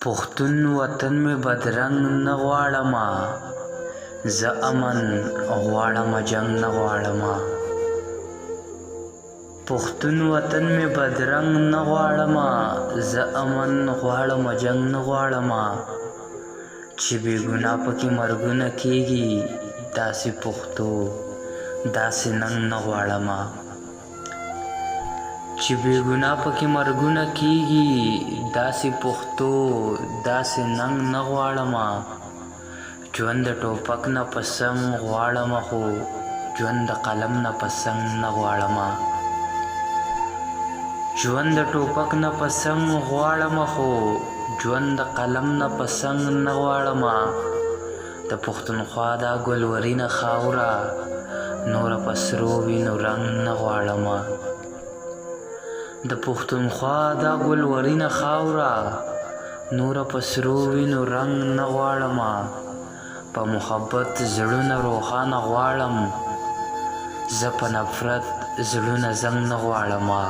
پښتون وطن مې بدرنګ نه غواړمه، زه امن غواړمه جنګ نه غواړمه. پښتون وطن مې بدرنګ نه غواړمه، زه امن غواړمه جنګ نه غواړمه. چې بې ګناه پکې مرګونه کېږي، داسې پښتو داسې ننګ نه غواړمه. چې بې ګناه پکې مرګونه کېږي، داسې پښتو داسې ننګ نه غواړمه. ژوند د ټوپک نه په سنګ غواړمه، خو ژوند د قلم نه په سنګ نه غواړمه. ژوند د ټوپک نه په سنګ غواړمه، خو ژوند د قلم نه په سنګ نه غواړمه. د پښتونخوا دا ګلورینه خاوره، نوره په سرو وینو رنګ نه غواړمه. د پښتونخوا دا ګلورینه خاوره، نوره په سرو وینو رنګ نه غواړمه. په محبت زړونه روښانه غواړم، زه په نفرت زړونه زنګ نه غواړمه.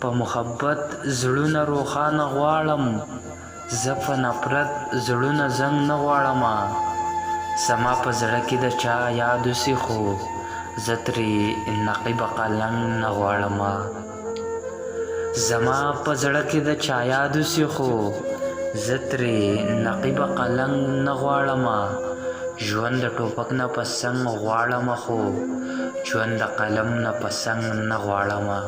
په محبت زړونه روښانه غواړم، زه په نفرت زړونه زنګ نه غواړمه. زما په زړه کې د چا یاد اوسي، خو زه ترې نقیب قلنګ نه غواړمه. زما په زړه کې د چا یاد اوسي، خو زه ترې نقیب قلنګ نه غواړمه. ژوند د ټوپک نه په سنګ غواړمه، خو ژوند د قلم نه په سنګ نه غواړمه.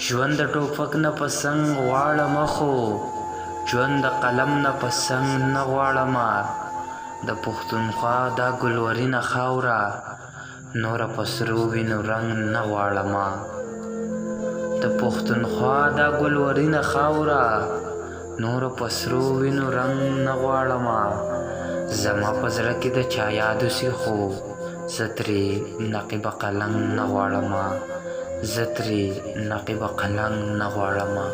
ژوند د ټوپک نه په سنګ غواړمه، خو ژوند د قلم نه په سنګ نه غواړمه. د پښتونخوا دا ګلورینه خاوره، نوره په سرو وینو رنګ نه غواړمه. د پښتونخوا دا ګلورینه خاوره، نوره په سرو وینو رنګ نه غواړمه. زما په زړه کې د چا یاد اوسي، خو زه ترې نقیب قلنګ نه غواړمه. زه ترې نقیب قلنګ نه غواړمه.